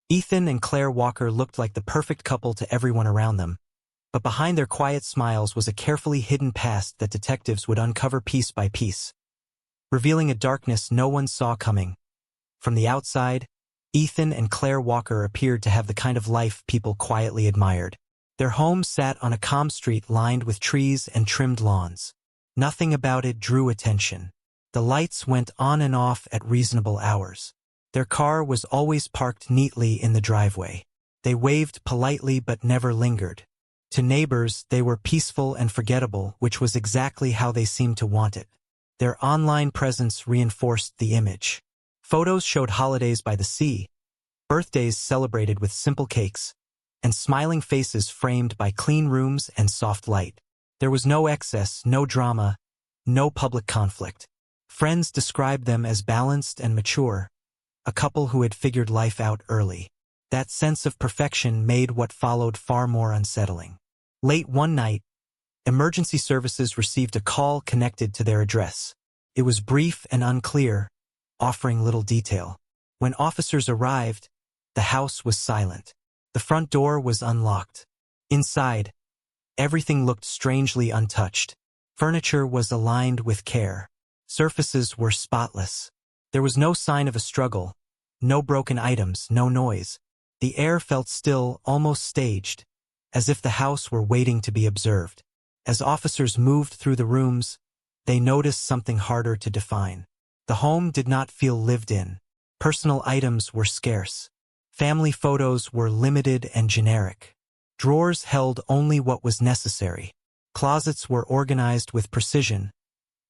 Ethan and Claire Walker looked like the perfect couple to everyone around them, but behind their quiet smiles was a carefully hidden past that detectives would uncover piece by piece, revealing a darkness no one saw coming. From the outside, Ethan and Claire Walker appeared to have the kind of life people quietly admired. Their home sat on a calm street lined with trees and trimmed lawns. Nothing about it drew attention. The lights went on and off at reasonable hours. Their car was always parked neatly in the driveway. They waved politely but never lingered. To neighbors, they were peaceful and forgettable, which was exactly how they seemed to want it. Their online presence reinforced the image. Photos showed holidays by the sea, birthdays celebrated with simple cakes, and smiling faces framed by clean rooms and soft light. There was no excess, no drama, no public conflict. Friends described them as balanced and mature, a couple who had figured life out early. That sense of perfection made what followed far more unsettling. Late one night, emergency services received a call connected to their address. It was brief and unclear, offering little detail. When officers arrived, the house was silent. The front door was unlocked. Inside, everything looked strangely untouched. Furniture was aligned with care. Surfaces were spotless. There was no sign of a struggle, no broken items, no noise. The air felt still, almost staged, as if the house were waiting to be observed. As officers moved through the rooms, they noticed something harder to define. The home did not feel lived in. Personal items were scarce. Family photos were limited and generic. Drawers held only what was necessary. Closets were organized with precision,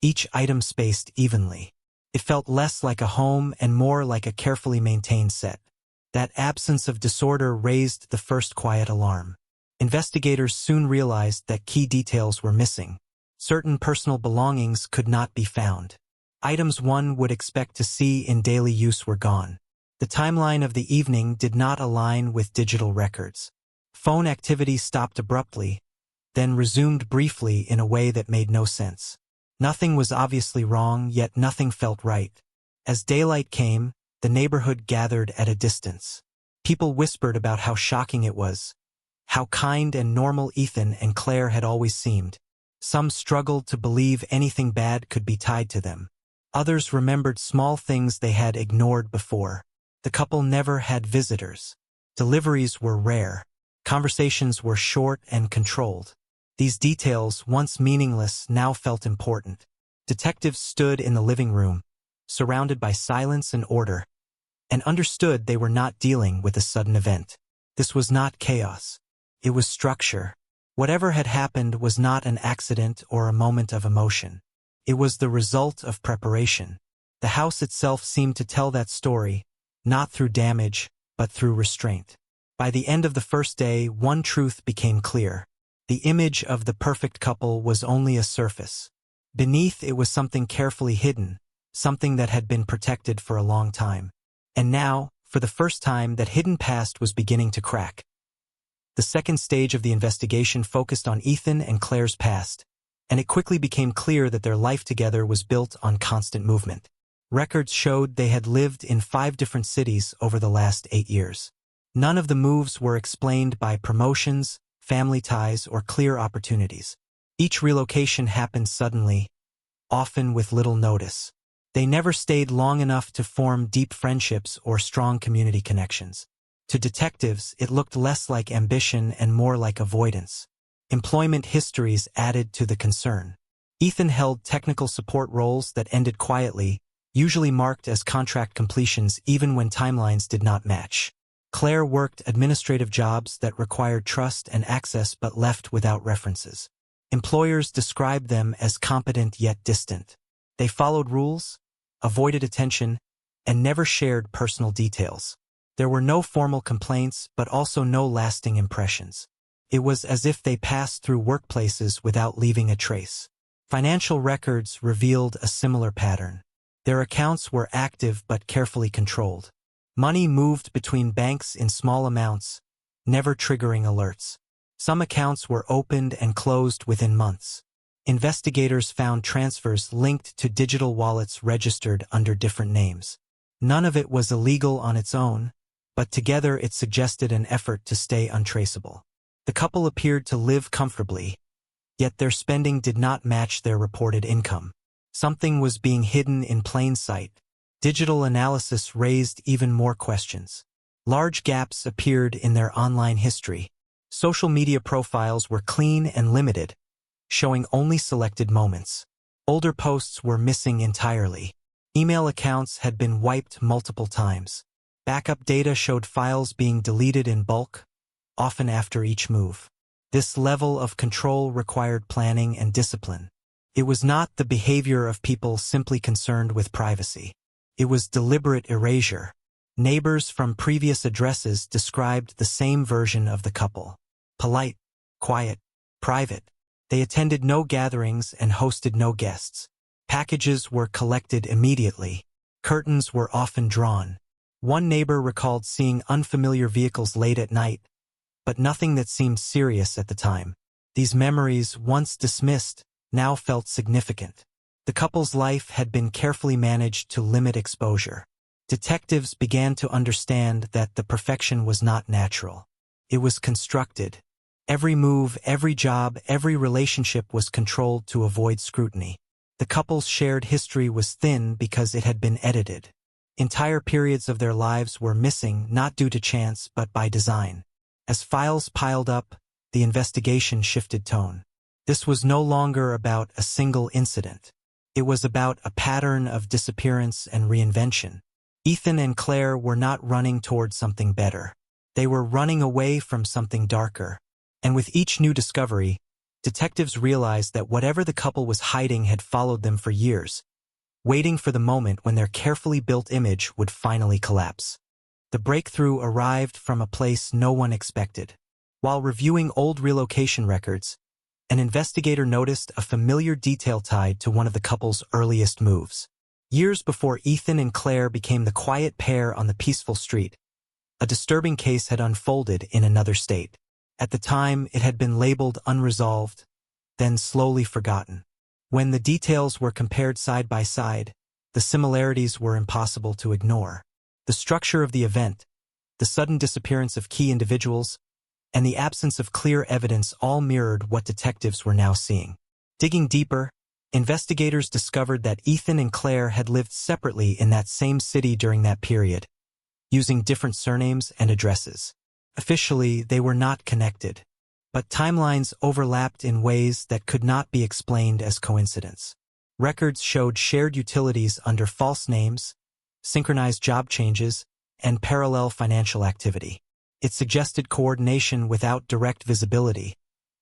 each item spaced evenly. It felt less like a home and more like a carefully maintained set. That absence of disorder raised the first quiet alarm. Investigators soon realized that key details were missing. Certain personal belongings could not be found. Items one would expect to see in daily use were gone. The timeline of the evening did not align with digital records. Phone activity stopped abruptly, then resumed briefly in a way that made no sense. Nothing was obviously wrong, yet nothing felt right. As daylight came, the neighborhood gathered at a distance. People whispered about how shocking it was, how kind and normal Ethan and Claire had always seemed. Some struggled to believe anything bad could be tied to them. Others remembered small things they had ignored before. The couple never had visitors. Deliveries were rare. Conversations were short and controlled. These details, once meaningless, now felt important. Detectives stood in the living room, surrounded by silence and order, and understood they were not dealing with a sudden event. This was not chaos. It was structure. Whatever had happened was not an accident or a moment of emotion. It was the result of preparation. The house itself seemed to tell that story, not through damage, but through restraint. By the end of the first day, one truth became clear. The image of the perfect couple was only a surface. Beneath it was something carefully hidden, something that had been protected for a long time. And now, for the first time, that hidden past was beginning to crack. The second stage of the investigation focused on Ethan and Claire's past, and it quickly became clear that their life together was built on constant movement. Records showed they had lived in 5 different cities over the last 8 years. None of the moves were explained by promotions, family ties, or clear opportunities. Each relocation happened suddenly, often with little notice. They never stayed long enough to form deep friendships or strong community connections. To detectives, it looked less like ambition and more like avoidance. Employment histories added to the concern. Ethan held technical support roles that ended quietly, usually marked as contract completions even when timelines did not match. Claire worked administrative jobs that required trust and access but left without references. Employers described them as competent yet distant. They followed rules, avoided attention, and never shared personal details. There were no formal complaints, but also no lasting impressions. It was as if they passed through workplaces without leaving a trace. Financial records revealed a similar pattern. Their accounts were active but carefully controlled. Money moved between banks in small amounts, never triggering alerts. Some accounts were opened and closed within months. Investigators found transfers linked to digital wallets registered under different names. None of it was illegal on its own, but together it suggested an effort to stay untraceable. The couple appeared to live comfortably, yet their spending did not match their reported income. Something was being hidden in plain sight. Digital analysis raised even more questions. Large gaps appeared in their online history. Social media profiles were clean and limited, showing only selected moments. Older posts were missing entirely. Email accounts had been wiped multiple times. Backup data showed files being deleted in bulk, often after each move. This level of control required planning and discipline. It was not the behavior of people simply concerned with privacy. It was deliberate erasure. Neighbors from previous addresses described the same version of the couple. Polite, quiet, private. They attended no gatherings and hosted no guests. Packages were collected immediately. Curtains were often drawn. One neighbor recalled seeing unfamiliar vehicles late at night, but nothing that seemed serious at the time. These memories, once dismissed, now felt significant. The couple's life had been carefully managed to limit exposure. Detectives began to understand that the perfection was not natural. It was constructed. Every move, every job, every relationship was controlled to avoid scrutiny. The couple's shared history was thin because it had been edited. Entire periods of their lives were missing, not due to chance but by design. As files piled up, the investigation shifted tone. This was no longer about a single incident. It was about a pattern of disappearance and reinvention. Ethan and Claire were not running toward something better. They were running away from something darker. And with each new discovery, detectives realized that whatever the couple was hiding had followed them for years, waiting for the moment when their carefully built image would finally collapse. The breakthrough arrived from a place no one expected. While reviewing old relocation records, an investigator noticed a familiar detail tied to one of the couple's earliest moves. Years before Ethan and Claire became the quiet pair on the peaceful street, a disturbing case had unfolded in another state. At the time, it had been labeled unresolved, then slowly forgotten. When the details were compared side by side, the similarities were impossible to ignore. The structure of the event, the sudden disappearance of key individuals, and the absence of clear evidence all mirrored what detectives were now seeing. Digging deeper, investigators discovered that Ethan and Claire had lived separately in that same city during that period, using different surnames and addresses. Officially, they were not connected, but timelines overlapped in ways that could not be explained as coincidence. Records showed shared utilities under false names, synchronized job changes, and parallel financial activity. It suggested coordination without direct visibility,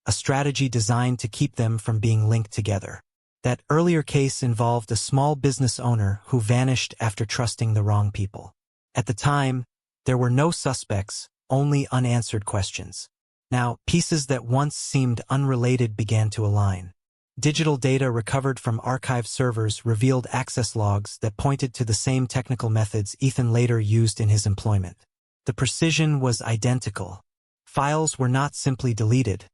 a strategy designed to keep them from being linked together. That earlier case involved a small business owner who vanished after trusting the wrong people. At the time, there were no suspects, only unanswered questions. Now, pieces that once seemed unrelated began to align. Digital data recovered from archive servers revealed access logs that pointed to the same technical methods Ethan later used in his employment. The precision was identical. Files were not simply deleted.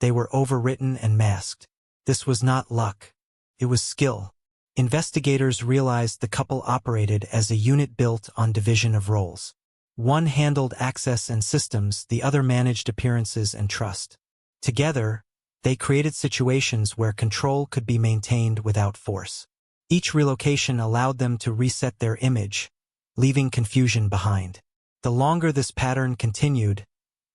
They were overwritten and masked. This was not luck. It was skill. Investigators realized the couple operated as a unit built on division of roles. One handled access and systems, the other managed appearances and trust. Together, they created situations where control could be maintained without force. Each relocation allowed them to reset their image, leaving confusion behind. The longer this pattern continued,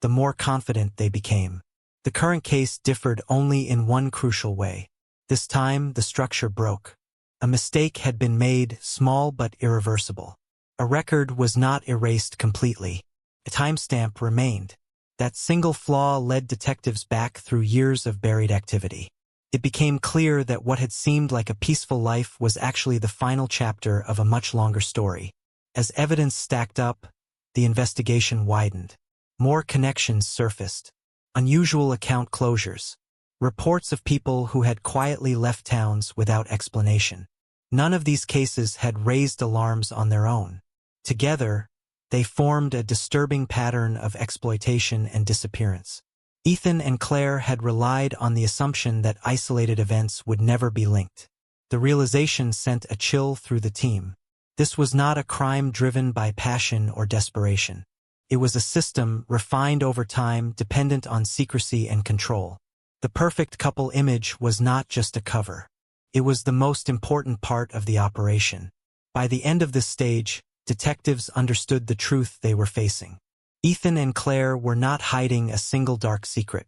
the more confident they became. The current case differed only in one crucial way. This time, the structure broke. A mistake had been made, small but irreversible. A record was not erased completely. A timestamp remained. That single flaw led detectives back through years of buried activity. It became clear that what had seemed like a peaceful life was actually the final chapter of a much longer story. As evidence stacked up, the investigation widened. More connections surfaced. Unusual account closures. Reports of people who had quietly left towns without explanation. None of these cases had raised alarms on their own. Together, they formed a disturbing pattern of exploitation and disappearance. Ethan and Claire had relied on the assumption that isolated events would never be linked. The realization sent a chill through the team. This was not a crime driven by passion or desperation. It was a system refined over time, dependent on secrecy and control. The perfect couple image was not just a cover. It was the most important part of the operation. By the end of this stage, detectives understood the truth they were facing. Ethan and Claire were not hiding a single dark secret.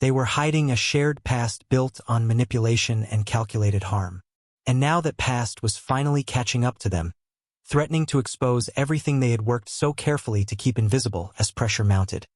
They were hiding a shared past built on manipulation and calculated harm. And now that past was finally catching up to them, threatening to expose everything they had worked so carefully to keep invisible as pressure mounted.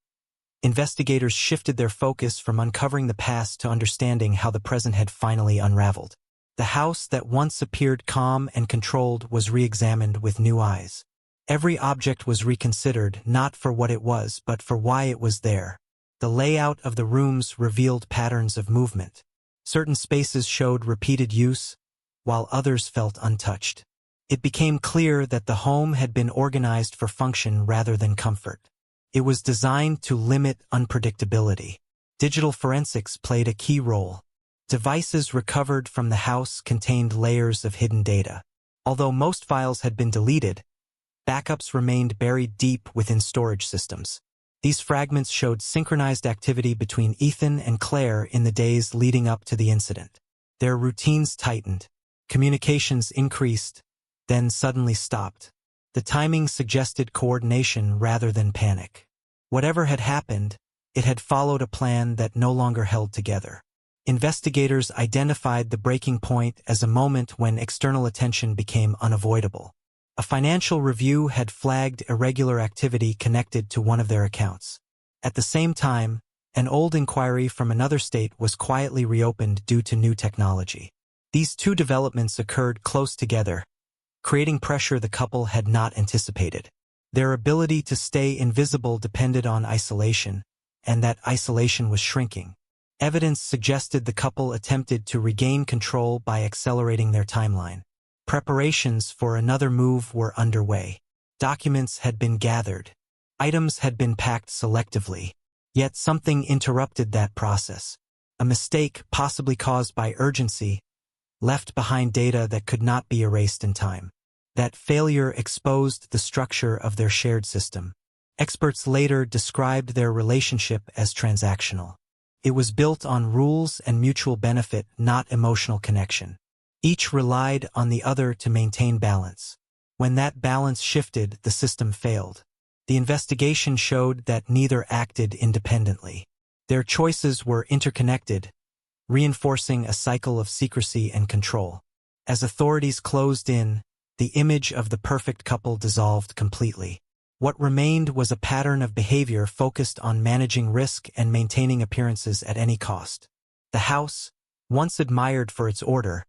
Investigators shifted their focus from uncovering the past to understanding how the present had finally unraveled. The house that once appeared calm and controlled was re-examined with new eyes. Every object was reconsidered, not for what it was, but for why it was there. The layout of the rooms revealed patterns of movement. Certain spaces showed repeated use, while others felt untouched. It became clear that the home had been organized for function rather than comfort. It was designed to limit unpredictability. Digital forensics played a key role. Devices recovered from the house contained layers of hidden data. Although most files had been deleted, backups remained buried deep within storage systems. These fragments showed synchronized activity between Ethan and Claire in the days leading up to the incident. Their routines tightened. Communications increased, then suddenly stopped. The timing suggested coordination rather than panic. Whatever had happened, it had followed a plan that no longer held together. Investigators identified the breaking point as a moment when external attention became unavoidable. A financial review had flagged irregular activity connected to one of their accounts. At the same time, an old inquiry from another state was quietly reopened due to new technology. These two developments occurred close together, creating pressure the couple had not anticipated. Their ability to stay invisible depended on isolation, and that isolation was shrinking. Evidence suggested the couple attempted to regain control by accelerating their timeline. Preparations for another move were underway. Documents had been gathered. Items had been packed selectively. Yet something interrupted that process. A mistake, possibly caused by urgency, left behind data that could not be erased in time. That failure exposed the structure of their shared system. Experts later described their relationship as transactional. It was built on rules and mutual benefit, not emotional connection. Each relied on the other to maintain balance. When that balance shifted, the system failed. The investigation showed that neither acted independently. Their choices were interconnected, reinforcing a cycle of secrecy and control. As authorities closed in, the image of the perfect couple dissolved completely. What remained was a pattern of behavior focused on managing risk and maintaining appearances at any cost. The house, once admired for its order,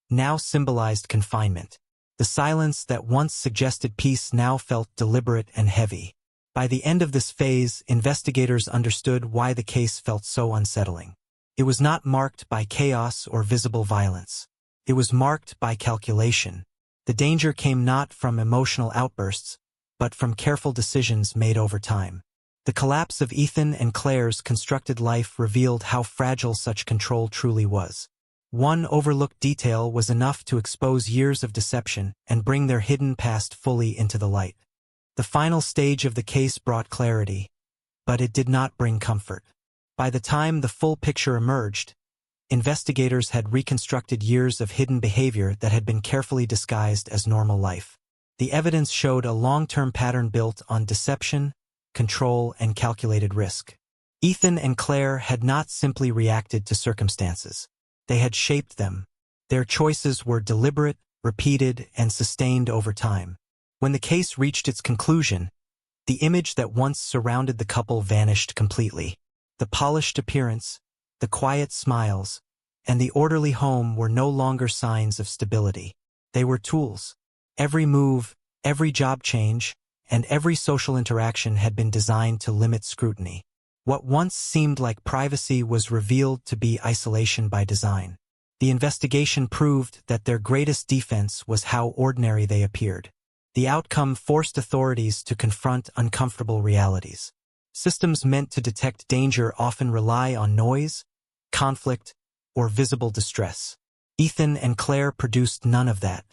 now symbolized confinement. The silence that once suggested peace now felt deliberate and heavy. By the end of this phase, investigators understood why the case felt so unsettling. It was not marked by chaos or visible violence. It was marked by calculation. The danger came not from emotional outbursts, but from careful decisions made over time. The collapse of Ethan and Claire's constructed life revealed how fragile such control truly was. One overlooked detail was enough to expose years of deception and bring their hidden past fully into the light. The final stage of the case brought clarity, but it did not bring comfort. By the time the full picture emerged, investigators had reconstructed years of hidden behavior that had been carefully disguised as normal life. The evidence showed a long-term pattern built on deception, control, and calculated risk. Ethan and Claire had not simply reacted to circumstances. They had shaped them. Their choices were deliberate, repeated, and sustained over time. When the case reached its conclusion, the image that once surrounded the couple vanished completely. The polished appearance, the quiet smiles, and the orderly home were no longer signs of stability. They were tools. Every move, every job change, and every social interaction had been designed to limit scrutiny. What once seemed like privacy was revealed to be isolation by design. The investigation proved that their greatest defense was how ordinary they appeared. The outcome forced authorities to confront uncomfortable realities. Systems meant to detect danger often rely on noise, conflict, or visible distress. Ethan and Claire produced none of that.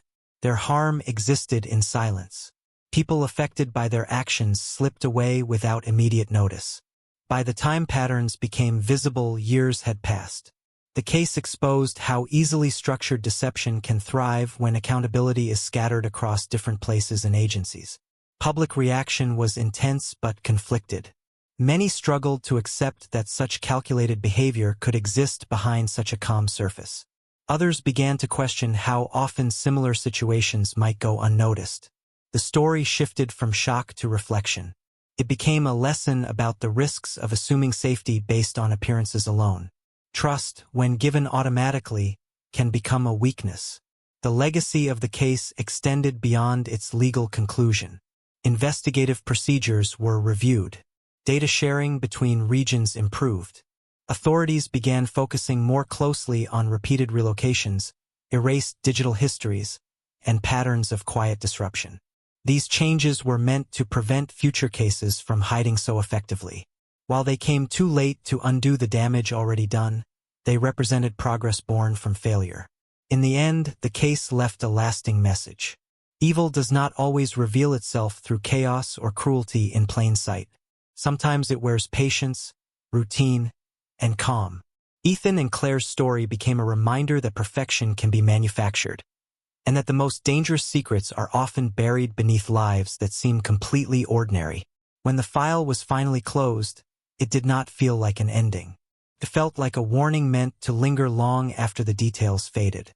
Their harm existed in silence. People affected by their actions slipped away without immediate notice. By the time patterns became visible, years had passed. The case exposed how easily structured deception can thrive when accountability is scattered across different places and agencies. Public reaction was intense but conflicted. Many struggled to accept that such calculated behavior could exist behind such a calm surface. Others began to question how often similar situations might go unnoticed. The story shifted from shock to reflection. It became a lesson about the risks of assuming safety based on appearances alone. Trust, when given automatically, can become a weakness. The legacy of the case extended beyond its legal conclusion. Investigative procedures were reviewed. Data sharing between regions improved. Authorities began focusing more closely on repeated relocations, erased digital histories, and patterns of quiet disruption. These changes were meant to prevent future cases from hiding so effectively. While they came too late to undo the damage already done, they represented progress born from failure. In the end, the case left a lasting message. Evil does not always reveal itself through chaos or cruelty in plain sight. Sometimes it wears patience, routine, and calm. Ethan and Claire's story became a reminder that perfection can be manufactured, and that the most dangerous secrets are often buried beneath lives that seem completely ordinary. When the file was finally closed, it did not feel like an ending. It felt like a warning meant to linger long after the details faded.